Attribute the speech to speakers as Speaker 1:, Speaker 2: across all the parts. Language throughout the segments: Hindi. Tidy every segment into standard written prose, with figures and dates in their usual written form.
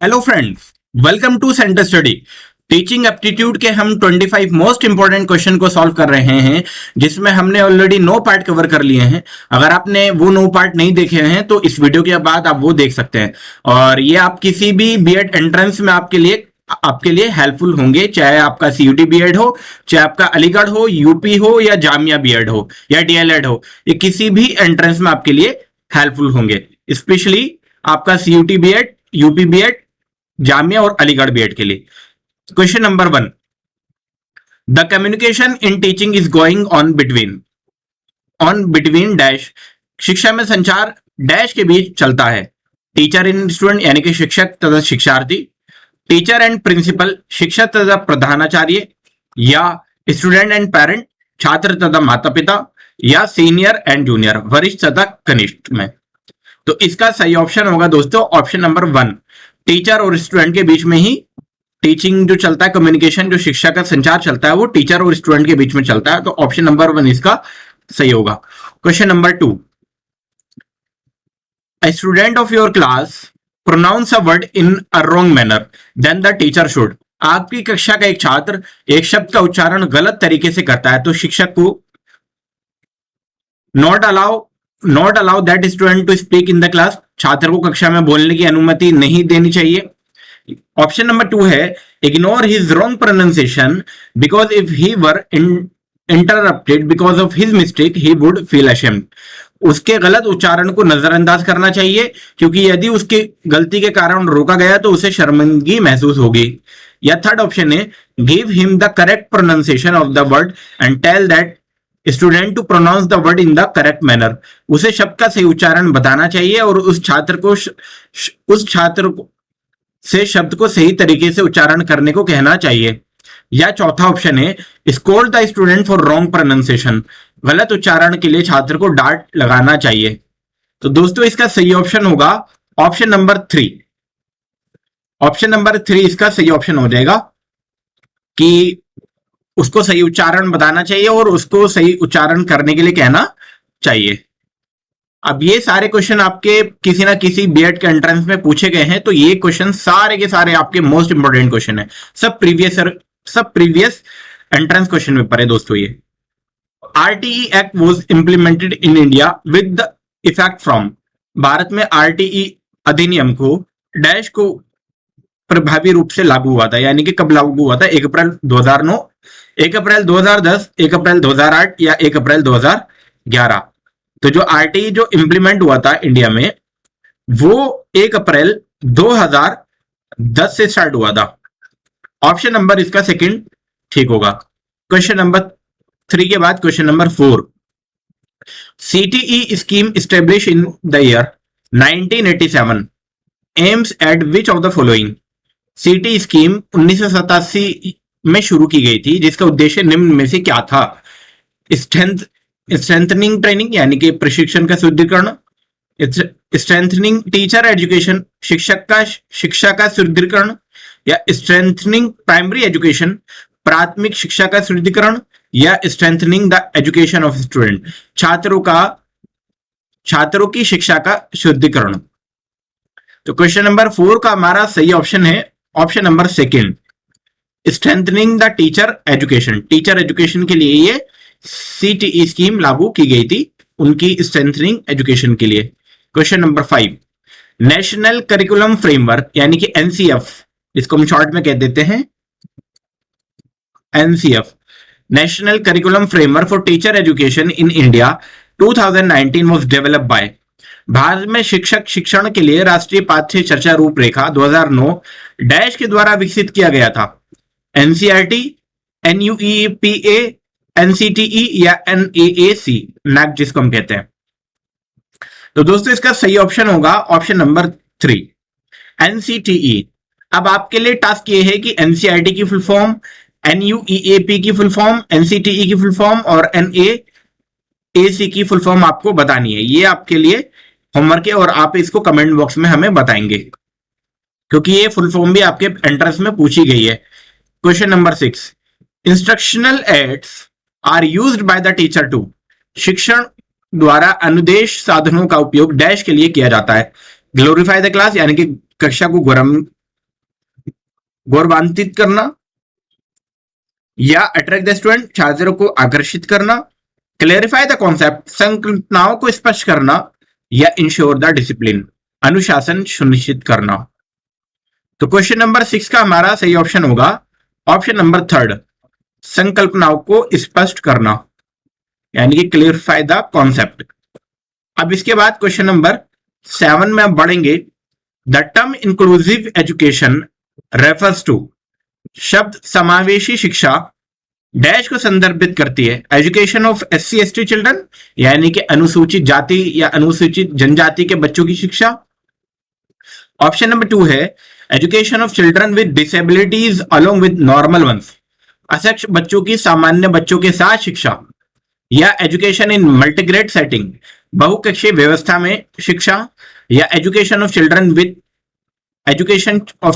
Speaker 1: Hello friends, welcome to centre study. Teaching aptitude के हम 25 मोस्ट इंपॉर्टेंट क्वेश्चन को सॉल्व कर रहे हैं, जिसमें हमने ऑलरेडी 9 पार्ट कवर कर लिए हैं। अगर आपने वो 9 पार्ट नहीं देखे हैं तो इस वीडियो के बाद आप वो देख सकते हैं। और ये आप किसी भी बीएड एंट्रेंस में आपके लिए हेल्पफुल होंगे, चाहे आपका सीयूटी बीएड हो, चाहे आपका अलीगढ़ हो, यूपी हो, या जामिया बीएड हो, या डीएलएड हो। ये किसी भी एंट्रेंस में आपके लिए हेल्पफुल होंगे, स्पेशली आपका CUET BEd, UP BEd, Jamia और अलीगढ़ बीएड के लिए। Question number 1, the communication in teaching is going on between dash. शिक्षा में संचार डैश के बीच चलता है। टीचर इन स्टूडेंट यानी कि शिक्षक तथा शिक्षार्थी, टीचर एंड प्रिंसिपल शिक्षक तथा प्रधानाचार्य, या स्टूडेंट एंड पेरेंट छात्र तथा माता पिता, या सीनियर एंड जूनियर वरिष्ठ तथा कनिष्ठ में। तो इसका सही ऑप्शन होगा दोस्तों ऑप्शन नंबर 1, टीचर और स्टूडेंट के बीच में ही टीचिंग जो चलता है, कम्युनिकेशन जो शिक्षा का संचार चलता है वो टीचर और स्टूडेंट के बीच में चलता है। तो ऑप्शन नंबर 1 इसका सही होगा। Question number 2, a student of your class pronounce a word in a wrong manner then the teacher should। आपकी कक्षा का एक छात्र एक शब्द का उच्चारण गलत तरीके से करता है तो शिक्षक को not allow that student to speak in the class. छात्र को कक्षा में बोलने की अनुमति नहीं देनी चाहिए। ऑप्शन नंबर 2 है ignore his wrong pronunciation because if he were interrupted because of his mistake he would feel ashamed. उसके गलत उच्चारण को नजरअंदाज करना चाहिए क्योंकि यदि उसकी गलती के कारण रोका गया तो उसे शर्मिंदगी महसूस होगी। या थर्ड ऑप्शन है give him the correct pronunciation of the word and tell that student to pronounce the word in the correct manner. उसे शब्द का सही उच्चारण बताना चाहिए और उस छात्र से शब्द को सही तरीके से उच्चारण करने को कहना चाहिए। या चौथा ऑप्शन है scold the student for wrong pronunciation. गलत उच्चारण के लिए छात्र को डांट लगाना चाहिए। तो दोस्तों इसका सही ऑप्शन होगा ऑप्शन नंबर 3। ऑप्शन नंबर 3 इसका सही ऑप्शन हो जाएगा कि उसको सही उच्चारण बताना चाहिए और उसको सही उच्चारण करने के लिए कहना चाहिए। अब ये सारे क्वेश्चन आपके किसी ना किसी बीएड के एंट्रेंस में पूछे गए हैं, तो ये क्वेश्चन सारे के सारे आपके मोस्ट इंपोर्टेंट क्वेश्चन है। सब प्रीवियस एंट्रेंस क्वेश्चन पेपर है दोस्तों। ये RTE act was implemented in India with the effect from. Bharat में आरटीई अधिनियम को डैश को प्रभावी रूप से लागू हुआ था, यानी कि कब लागू हुआ था? 1 अप्रैल 2009, 1 अप्रैल 2010, 1 अप्रैल 2008 या 1 अप्रैल 2011। तो जो आरटीई जो इंप्लीमेंट हुआ था इंडिया में वो 1 अप्रैल 2010 से स्टार्ट हुआ था। ऑप्शन नंबर इसका सेकंड ठीक होगा। क्वेश्चन नंबर 3 के बाद question number 4, CTE scheme establish in the year 1987 aims at which of the following. सीटी स्कीम 1987 में शुरू की गई थी जिसका उद्देश्य निम्न में से क्या था? स्ट्रेंथनिंग ट्रेनिंग यानी कि प्रशिक्षण का सुदृढ़ीकरण, स्ट्रेंथनिंग टीचर एजुकेशन शिक्षा का सुदृढ़ीकरण, या स्ट्रेंथनिंग प्राइमरी एजुकेशन प्राथमिक शिक्षा का सुदृढ़ीकरण, या strengthening the education of student छात्रों की शिक्षा का शुद्धिकरण। तो क्वेश्चन नंबर 4 का हमारा सही ऑप्शन है option number 2, strengthening the teacher education. Teacher education के लिए ये सीटीई स्कीम लागू की गई थी, उनकी स्ट्रेंथनिंग एजुकेशन के लिए। Question number 5, national curriculum framework यानी कि एनसीएफ, इसको हम शॉर्ट में कह देते हैं NCF, national curriculum framework for teacher education in India 2019 was developed by. Bharat में शिक्षक शिक्षण के लिए राष्ट्रीय पाठ्य चर्चा रूपरेखा 2009 डैश के द्वारा विकसित किया गया था। एनसीईआरटी, एनयूईपीए, एनसीटीई या एनएएसी नैक जिसको हम कहते हैं। तो दोस्तों इसका सही ऑप्शन होगा ऑप्शन नंबर 3 एनसीटीई। अब आपके लिए टास्क ये है कि एनसीईआरटी की फुल फॉर्म, एनयूईएपी की फुल फॉर्म, एनसीटीई की फुल फॉर्म और एनएएसी की फुल फॉर्म आपको बतानी है। ये आपके लिए होमवर्क है और आप इसको कमेंट बॉक्स में हमें बताएंगे क्योंकि ये फुल फॉर्म भी आपके एंट्रेंस में पूछी गई है। Question number 6, instructional aids are used by the teacher to. शिक्षण द्वारा अनुदेश साधनों का उपयोग डैश के लिए किया जाता है। ग्लोरीफाई द क्लास यानी कि कक्षा को गौरवान्वित करना, या अट्रैक्ट द स्टूडेंट, छात्रों को आकर्षित करना, क्लेरिफाई द कॉन्सेप्ट, संकल्पनाओं को स्पष्ट करना, या इंश्योर द डिसिप्लिन, अनुशासन सुनिश्चित करना। तो क्वेश्चन नंबर 6 का हमारा सही ऑप्शन होगा ऑप्शन नंबर 3, संकल्पनाओं को स्पष्ट करना, यानी कि क्लियरिफाई द कॉन्सेप्ट। अब इसके बाद क्वेश्चन नंबर 7 में आप बढ़ेंगे। The term inclusive education refers to, शब्द समावेशी शिक्षा डैश को संदर्भित करती है, education of SC ST children, यानी कि अनुसूचित जाति या अनुसूचित जनजाति के बच्चों की शिक्षा। ऑप्शन नंबर 2 है education of children with disabilities along with normal ones, असक्षम बच्चों की सामान्य बच्चों के साथ शिक्षा, या एजुकेशन इन मल्टीग्रेड सेटिंग, बहुकक्षीय व्यवस्था में शिक्षा, या education of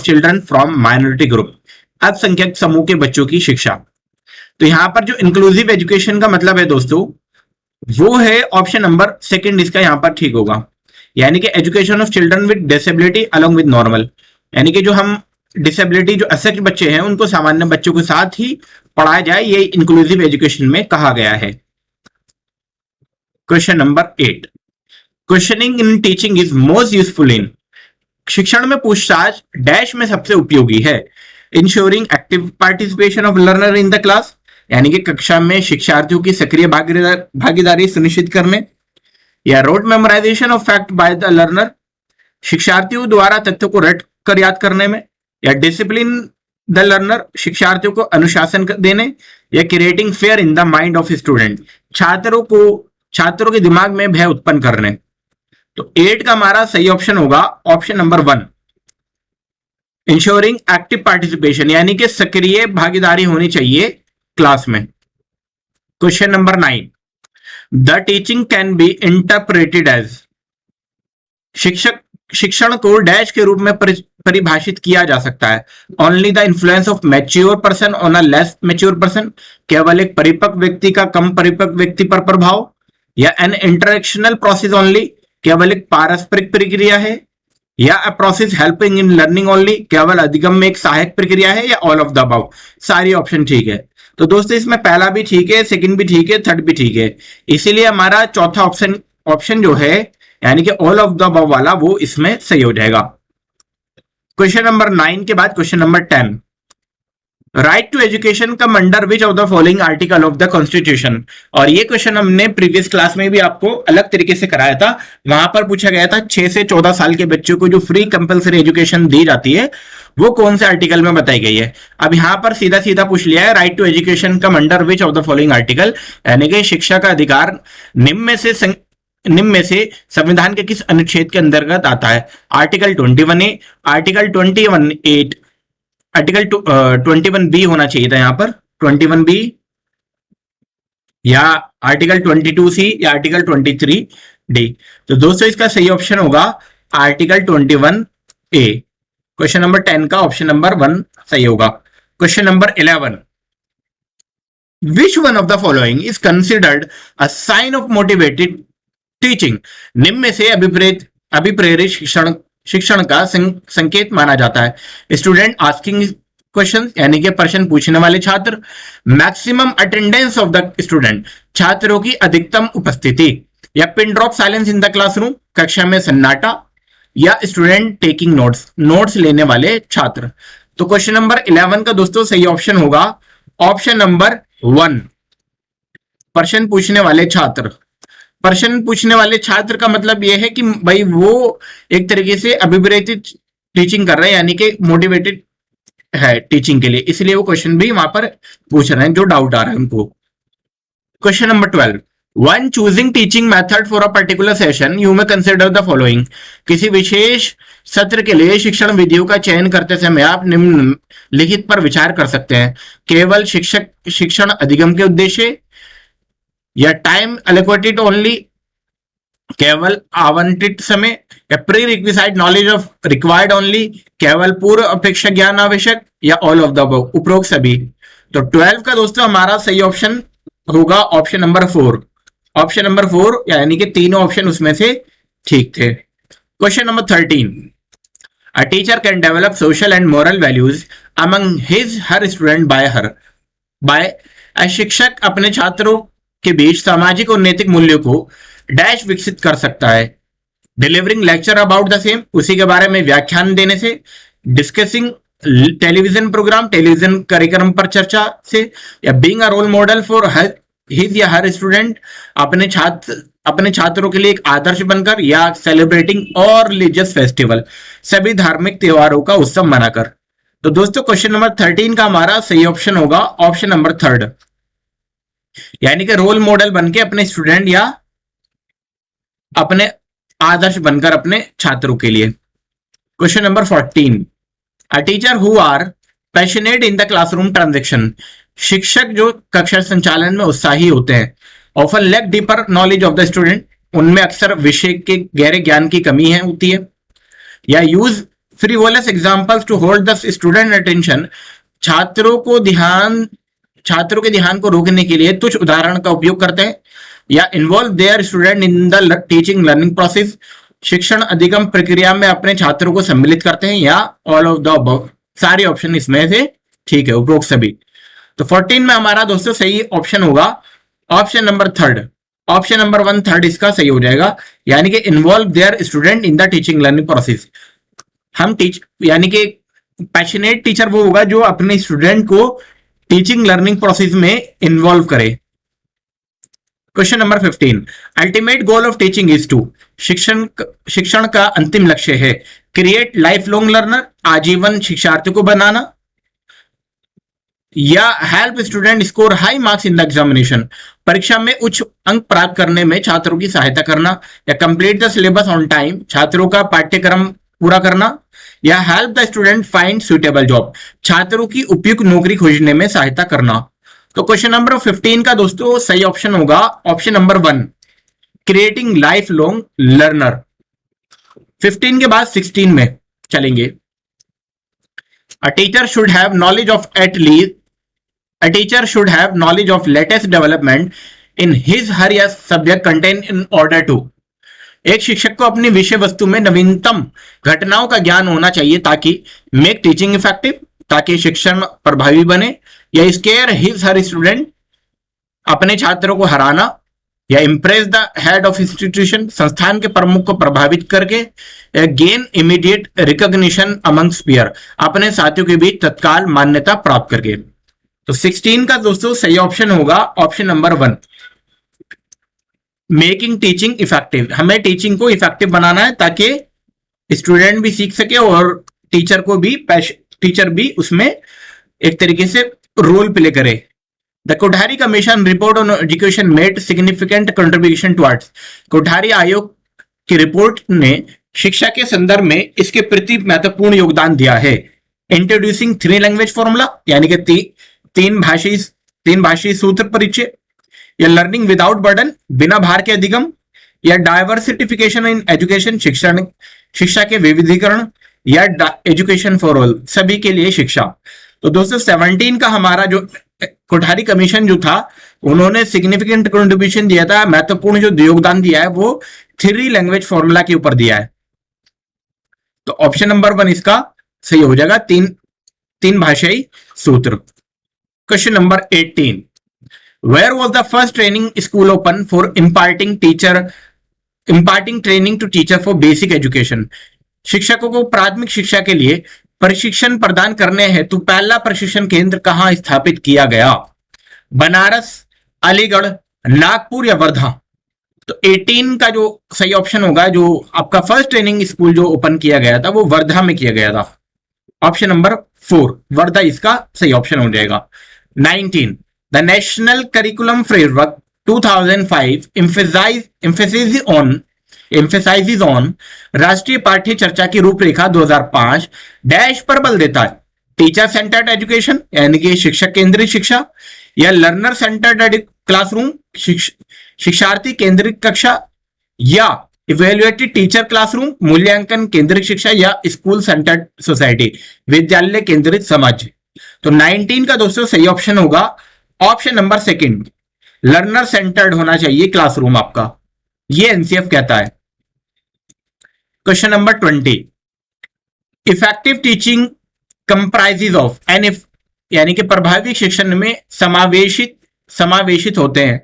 Speaker 1: children from minority group, अल्पसंख्यक समूह के बच्चों की शिक्षा। तो यहां पर जो इंक्लूसिव एजुकेशन का मतलब है दोस्तों, वो है ऑप्शन नंबर 2, इसका यहां पर ठीक होगा, यानी कि education of children with disability along with normal, यानी कि जो हम डिसेबिलिटी जो असक्षम बच्चे हैं उनको सामान्य बच्चों के साथ ही पढ़ाया जाए, ये इंक्लूसिव एजुकेशन में कहा गया है। Question number 8, questioning in teaching is most useful in, शिक्षण में पूछताछ डैश में सबसे उपयोगी है, ensuring active participation of learner in the class, यानी कि कक्षा में शिक्षार्थियों की सक्रिय भागीदारी सुनिश्चित करने, या road memorisation of fact by the learner, शिक्षार्थियों द्वारा तथ्यों को रट कर याद करने में, या डिसिप्लिन द लर्नर, शिक्षार्थियों को अनुशासन देने, या creating fair in the mind of student, छात्रों के दिमाग में भय उत्पन्न करने। तो 8 का हमारा सही ऑप्शन होगा option number 1, ensuring active participation, यानी कि सक्रिय भागीदारी होनी चाहिए क्लास में। Question number 9, the teaching can be interpreted as, शिक्षण को डैश के रूप में परिभाषित किया जा सकता है, only the influence of mature person on a less mature person, केवल एक परिपक्व व्यक्ति का कम परिपक्व व्यक्ति पर प्रभाव, या एन इंटरेक्शनल प्रोसेस ओनली, केवल एक पारस्परिक प्रक्रिया है, या a process helping in learning only, केवल अधिगम में एक सहायक प्रक्रिया है, या ऑल ऑफ द अबव। सारी ऑप्शन ठीक है। तो दोस्तों इसमें पहला भी ठीक है, सेकंड भी ठीक है, थर्ड भी ठीक है, इसीलिए हमारा चौथा ऑप्शन जो है यानी कि ऑल ऑफ द अबव वाला वो इसमें सही हो जाएगा। क्वेश्चन नंबर 9 के बाद question number 10, right to education come under which of the following article of the constitution, और ये क्वेश्चन हमने प्रीवियस क्लास में भी आपको अलग तरीके से कराया था। वहां पर पूछा गया था 6 से 14 साल के बच्चों को जो फ्री कंपलसरी एजुकेशन दी जाती है वो कौन से आर्टिकल में बताई गई है। अब यहां पर सीधा सीधा पूछ लिया है right to education come under which of the following article, यानी कि शिक्षा का अधिकार निम्न में से संविधान के किस अनुच्छेद के अंतर्गत आता है। Article 21A, article 21A, article 21B होना चाहिए था यहाँ पर 21B, या आर्टिकल 22C, या आर्टिकल 23D। तो दोस्तों इसका सही ऑप्शन होगा आर्टिकल 21A। क्वेश्चन नंबर 10 का ऑप्शन नंबर 1 सही होगा। Question number 11, which one of the following is considered a sign of motivated teaching, निम्न में से अभिप्रेरित शिक्षण का संकेत माना जाता है। स्टूडेंट आस्किंग क्वेश्चन, यानी कि प्रश्न पूछने वाले छात्र, maximum attendance of the student, छात्रों की अधिकतम उपस्थिति, या pin drop silence in the classroom, कक्षा में सन्नाटा, या स्टूडेंट टेकिंग नोट्स लेने वाले छात्र। तो क्वेश्चन नंबर 11 का दोस्तों सही ऑप्शन होगा ऑप्शन नंबर 1, प्रश्न पूछने वाले छात्र। प्रश्न पूछने वाले छात्र का मतलब यह है कि भाई वो एक तरीके से अभिप्रेरित टीचिंग कर रहे हैं, यानी कि मोटिवेटेड है टीचिंग के लिए, इसलिए वो क्वेश्चन भी वहां पर पूछ रहे हैं जो डाउट आ रहा है उनको। Question number 12, one choosing teaching method for a particular session you may consider the following, किसी विशेष सत्र के लिए शिक्षण विधियों का चयन करते समय आप निम्नलिखित पर विचार कर सकते हैं। केवल शिक्षण अधिगम के उद्देश्य, या टाइम एलोकेटेड ओनली, केवल आवंटित समय, या pre requisite knowledge of required only, केवल पूर्व अपेक्षा ज्ञान आवश्यक, या ऑल ऑफ द अबव, उपरोक्त सभी। तो 12 का दोस्तों हमारा सही ऑप्शन होगा ऑप्शन नंबर 4, ऑप्शन नंबर 4, यानी कि तीनों ऑप्शन उसमें से ठीक थे। Question number 13, a teacher can develop social and moral values among his her student by शिक्षक अपने छात्रों के बीच सामाजिक और नैतिक मूल्यों को डैश विकसित कर सकता है। Delivering lecture about the same, उसी के बारे में व्याख्यान देने से। डिस्कसिंग टेलीविजन प्रोग्राम, टेलीविजन कार्यक्रम पर चर्चा से। या being a role model for his या हर स्टूडेंट, अपने छात्रों के लिए एक आदर्श बनकर। या सेलिब्रेटिंग और रिलीजियस फेस्टिवल, सभी धार्मिक त्योहारों का उत्सव मनाकर। तो दोस्तों क्वेश्चन नंबर 13 का हमारा सही ऑप्शन होगा ऑप्शन नंबर 3, यानी कि रोल मॉडल बनके अपने स्टूडेंट या अपने आदर्श बनकर अपने छात्रों के लिए। Question number 14, a teacher who are passionate in the classroom transaction, शिक्षक जो कक्षा संचालन में उत्साही होते हैं। Often lack deeper knowledge of the student, उनमें अक्सर विषय के गहरे ज्ञान की कमी है होती है। या use frivolous examples to hold the student attention, छात्रों के ध्यान को रोकने के लिए तुच्छ उदाहरण का उपयोग करते हैं। या involve their student in the teaching learning process, शिक्षण अधिगम प्रक्रिया में अपने छात्रों को सम्मिलित करते हैं। या ऑल ऑफ द अबव, सारे ऑप्शन इसमें से ठीक है, उपरोक्त सभी। तो 14 में हमारा दोस्तों सही ऑप्शन होगा ऑप्शन नंबर 3, ऑप्शन नंबर 1 3 इसका सही हो जाएगा, यानी कि involve their student in the teaching learning process. हम यानी कि पैशनेट टीचर वो होगा जो अपने स्टूडेंट को टीचिंग लर्निंग प्रोसेस में इन्वॉल्व करे। Question number 15, ultimate goal of teaching is to, शिक्षण का अंतिम लक्ष्य है क्रिएट लाइफ लॉन्ग लर्नर, आजीवन शिक्षार्थी को बनाना। या help student score high marks in the examination, परीक्षा में उच्च अंक प्राप्त करने में छात्रों की सहायता करना। या complete the syllabus on time, छात्रों का पाठ्यक्रम पूरा करना। या help the student find suitable job, छात्रों की उपयुक्त नौकरी खोजने में सहायता करना। तो क्वेश्चन नंबर 15 का दोस्तों सही ऑप्शन होगा option number 1, creating life long learner. 15 के बाद 16 में चलेंगे। A teacher should have knowledge of A teacher should have knowledge of latest development in his her या subject content in order to, एक शिक्षक को अपनी विषय वस्तु में नवीनतम घटनाओं का ज्ञान होना चाहिए ताकि मेक टीचिंग इफेक्टिव, ताकि शिक्षण प्रभावी बने। या स्केयर हिज हर स्टूडेंट, अपने छात्रों को हराना। या impress the head of institution, संस्थान के प्रमुख को प्रभावित करके। Gain immediate recognition amongst peer, अपने साथियों के बीच तत्काल मान्यता प्राप्त करके। तो 16 का दोस्तों सही ऑप्शन होगा option number 1, making teaching effective. हमें टीचिंग को इफेक्टिव बनाना है ताकि स्टूडेंट भी सीख सके और टीचर भी उसमें एक तरीके से रोल प्ले करे। The Kothari commission report on education made significant contribution towards, Kothari आयोग की रिपोर्ट ने शिक्षा के संदर्भ में इसके प्रति महत्वपूर्ण योगदान दिया है। इंट्रोड्यूसिंग 3 लैंग्वेज फॉर्मूला, यानी कि तीन भाषी सूत्र परिचय। या लर्निंग विदाउट बर्डन, बिना भार के अधिगम। या डाइवर्सिफिकेशन इन एजुकेशन, शिक्षा के विविधीकरण। या एजुकेशन फॉर ऑल, सभी के लिए शिक्षा। तो दोस्तों 17 का हमारा जो कोठारी कमीशन जो था उन्होंने सिग्निफिकेंट कंट्रीब्यूशन दिया था, महत्वपूर्ण जो योगदान दिया है वो 3 लैंग्वेज फॉर्मूला के ऊपर दिया है। तो ऑप्शन नंबर 1 इसका सही हो जाएगा, तीन भाषाई सूत्र। Question number 18, where was the first training school open for imparting training to teacher for basic education, शिक्षकों को प्राथमिक शिक्षा के लिए प्रशिक्षण प्रदान करने हेतु पहला प्रशिक्षण केंद्र कहां स्थापित किया गया? बनारस, अलीगढ़, नागपुर या वर्धा। तो 18 का जो सही ऑप्शन होगा, जो आपका फर्स्ट ट्रेनिंग स्कूल जो ओपन किया गया था वो वर्धा में किया गया था। ऑप्शन नंबर 4 वर्धा इसका सही ऑप्शन हो जाएगा। 19, the national curriculum framework 2005 emphasizes on, राष्ट्रीय पाठ्य चर्चा की रूपरेखा 2005 डैश पर बल देता है? टीचर सेंटर्ड एजुकेशन, यानी कि शिक्षक केंद्रित शिक्षा। या लर्नर सेंटर्ड क्लासरूम, शिक्षार्थी केंद्रित कक्षा। या इवेल्युएटेड टीचर क्लासरूम, मूल्यांकन केंद्रित शिक्षा। या स्कूल सेंटर्ड सोसाइटी, विद्यालय केंद्रित समाज। तो 19 का दोस्तों सही ऑप्शन होगा ऑप्शन नंबर 2, लर्नर सेंटर्ड होना चाहिए क्लासरूम आपका, ये एनसीएफ कहता है। Question number 20, effective teaching comprises of an यानी कि प्रभावी शिक्षण में समावेशित होते हैं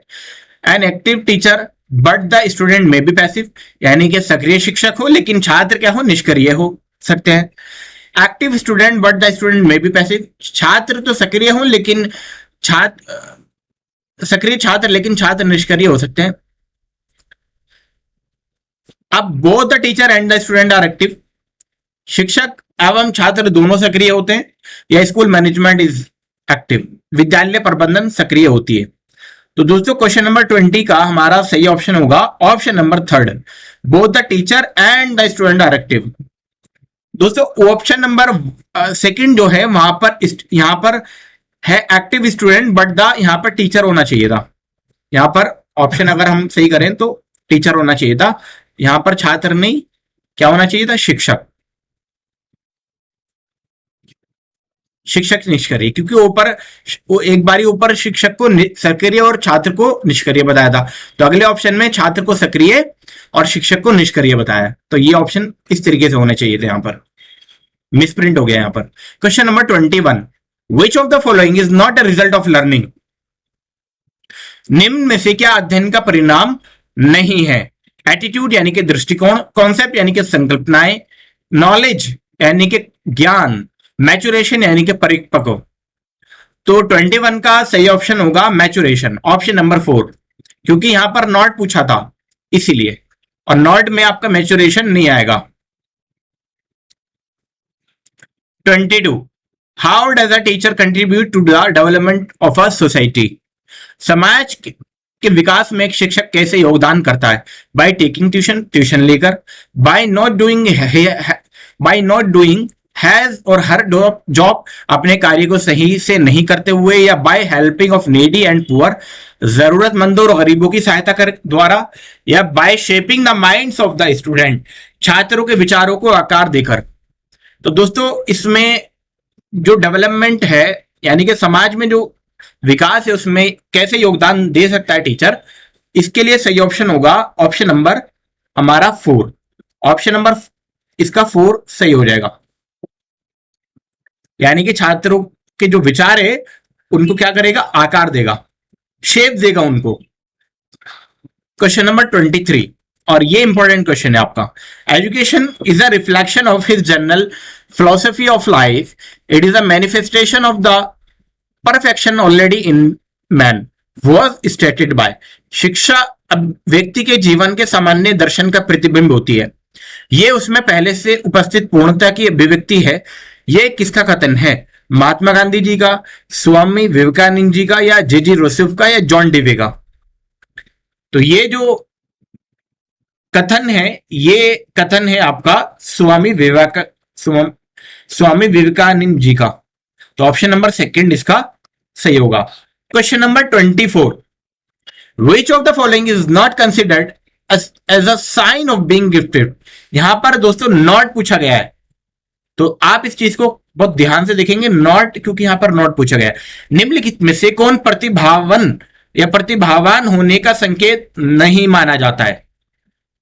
Speaker 1: an active teacher but the student may be passive, यानी कि सक्रिय शिक्षक हो लेकिन छात्र क्या हो, निष्क्रिय हो सकते हैं। Active student but the student may be passive, छात्र तो सक्रिय हो लेकिन सक्रिय छात्र लेकिन छात्र निष्क्रिय हो सकते हैं। अब both the teacher and the student are active, शिक्षक एवं छात्र दोनों सक्रिय होते हैं, या स्कूल मैनेजमेंट इज एक्टिव, विद्यालय प्रबंधन सक्रिय होती है। तो दोस्तों क्वेश्चन नंबर 20 का हमारा सही ऑप्शन होगा option number 3, both the teacher and the student are active. दोस्तों ऑप्शन नंबर 2 जो है वहां पर यहां पर है एक्टिव स्टूडेंट बट द यहां पर टीचर होना चाहिए था। यहां पर ऑप्शन अगर हम सही करें तो टीचर होना चाहिए था, यहां पर छात्र नहीं, क्या होना चाहिए था, शिक्षक। शिक्षक निष्क्रिय, क्योंकि ऊपर वो एक बारी ऊपर शिक्षक को सक्रिय और छात्र को निष्क्रिय बताया था, तो अगले ऑप्शन में छात्र को सक्रिय और शिक्षक को निष्क्रिय बताया, तो ये ऑप्शन इस तरीके से होने चाहिए थे, यहां पर मिसप्रिंट हो गया यहां पर। Question number 21, which of the following is not a result of learning, निम्न में से क्या अध्ययन का परिणाम नहीं है। एटीट्यूड यानी कि दृष्टिकोण, कॉन्सेप्ट यानी कि संकल्पनाएं, नॉलेज यानी कि ज्ञान, मैचुरेशन यानी कि परिपक्व। तो 21 का सही ऑप्शन होगा मैचुरेशन, ऑप्शन नंबर 4, क्योंकि यहां पर नॉट पूछा था इसीलिए, और नॉट में आपका मैचुरेशन नहीं आएगा। 22, how does a teacher contribute to the development of a society, समाज के विकास में एक शिक्षक कैसे योगदान करता है। बाय टेकिंग ट्यूशन लेकर, बाय नॉट डूइंग हैज और हर जॉब अपने कार्य को सही से नहीं करते हुए, या by helping of needy and poor, जरूरतमंदों और गरीबों की सहायता कर द्वारा, या by shaping the minds of the student, छात्रों के विचारों को आकार देकर। तो दोस्तों इसमें जो डेवलपमेंट है यानी कि समाज में जो विकास है उसमें कैसे योगदान दे सकता है टीचर, इसके लिए सही ऑप्शन होगा ऑप्शन नंबर हमारा 4, ऑप्शन नंबर इसका 4 सही हो जाएगा, यानी कि छात्रों के जो विचार है उनको क्या करेगा, आकार देगा, शेप देगा उनको। क्वेश्चन नंबर 23, और ये इंपॉर्टेंट क्वेश्चन है आपका, education is a reflection of his general philosophy of life, it is a manifestation of the perfection already in man was stated by, शिक्षा अब व्यक्ति के जीवन के सामान्य दर्शन का प्रतिबिंब होती है, ये उसमें पहले से उपस्थित पूर्णता की अभिव्यक्ति है। ये किसका कथन है, महात्मा गांधी जी का, स्वामी विवेकानंद जी का, या जे.जी. रोसेफ का, या जॉन डीवे का। तो ये जो कथन है ये कथन है आपका स्वामी विवेकानंद जी का, तो ऑप्शन नंबर 2 इसका सही होगा। Question number 24, which of the following is not considered as a sign of being gifted, यहां पर दोस्तों नॉट पूछा गया है, तो आप इस चीज को बहुत ध्यान से देखेंगे, नॉट क्योंकि यहां पर नॉट पूछा गया है। निम्नलिखित में से कौन प्रतिभावन या प्रतिभावान होने का संकेत नहीं माना जाता है,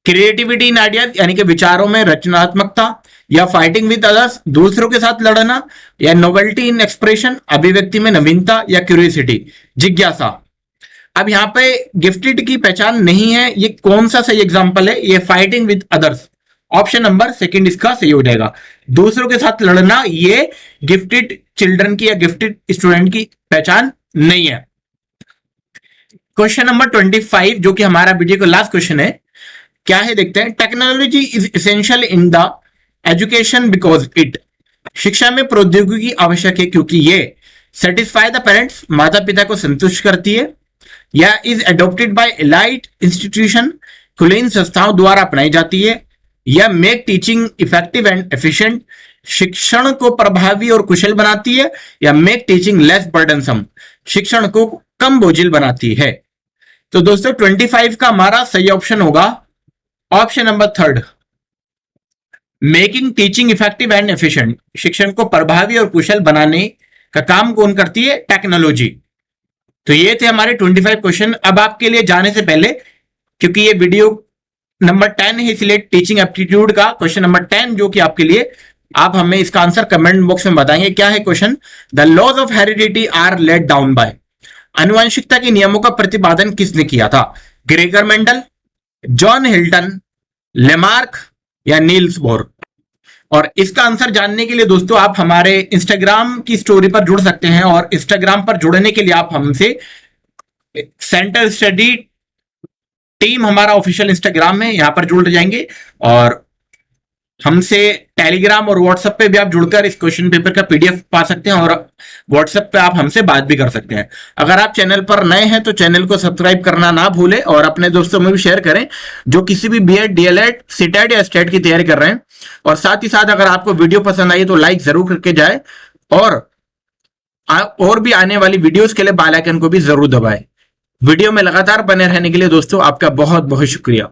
Speaker 1: क्रिएटिविटी इन आइडियाज यानी कि विचारों में रचनात्मकता, या फाइटिंग विद अदर्स दूसरों के साथ लड़ना, या नोवेल्टी इन एक्सप्रेशन अभिव्यक्ति में नवीनता, या क्यूरियोसिटी जिज्ञासा। अब यहां पे गिफ्टेड की पहचान नहीं है, ये कौन सा सही एग्जांपल है, ये fighting with others, option number 2 इसका सही हो जाएगा। दूसरों के साथ लड़ना ये गिफ्टेड चिल्ड्रन की या गिफ्टेड स्टूडेंट की पहचान नहीं है। क्वेश्चन नंबर 25 जो कि हमारा वीडियो का लास्ट क्वेश्चन है, क्या है देखते हैं। Technology is essential in the education because it, शिक्षा में प्रौद्योगिकी आवश्यक है क्योंकि ये सेटिस्फाई द पेरेंट्स, माता पिता को संतुष्ट करती है, या is adopted by elite institution, कुलीन संस्थाओं द्वारा अपनाई जाती है, या make teaching effective and efficient, शिक्षण को प्रभावी और कुशल बनाती है, या मेक टीचिंग लेस बर्डनसम, शिक्षण को कम बोझिल बनाती है। तो दोस्तों 25 का हमारा सही ऑप्शन होगा option number 3, making teaching effective and efficient, शिक्षण को प्रभावी और कुशल बनाने का काम कौन करती है, टेक्नोलॉजी। तो ये थे हमारे 25 क्वेश्चन। अब आपके लिए जाने से पहले, क्योंकि ये वीडियो नंबर 10 है इसलिए टीचिंग एप्टीट्यूड का क्वेश्चन नंबर 10 जो कि आपके लिए आप हमें इसका आंसर कमेंट बॉक्स में बताएंगे। क्या है question? The laws of heredity are laid down by, आनुवंशिकता के नियमों का प्रतिपादन किसने किया था? Gregor Mendel, John Hilton, Lamarck या नील्स बोर? और इसका आंसर जानने के लिए दोस्तों आप हमारे इंस्टाग्राम की स्टोरी पर जुड़ सकते हैं, और इंस्टाग्राम पर जुड़ने के लिए आप हमसे सेंटर स्टडी टीम हमारा ऑफिशियल इंस्टाग्राम है, यहां पर जुड़ जाएंगे, और हमसे टेलीग्राम और व्हाट्सएप पे भी आप जुड़कर इस क्वेश्चन पेपर का पीडीएफ पा सकते हैं, और व्हाट्सएप पे आप हमसे बात भी कर सकते हैं। अगर आप चैनल पर नए हैं तो चैनल को सब्सक्राइब करना ना भूलें, और अपने दोस्तों में भी शेयर करें जो किसी भी बीएड, डीएलएड, सीटेट या स्टेट की तैयारी कर रहे हैं। और साथ ही साथ अगर आपको वीडियो पसंद आई तो लाइक जरूर करके जाए, और भी आने वाली वीडियोस के लिए बेल आइकन को भी जरूर दबाएं। वीडियो में लगातार बने रहने के लिए दोस्तों आपका बहुत बहुत शुक्रिया।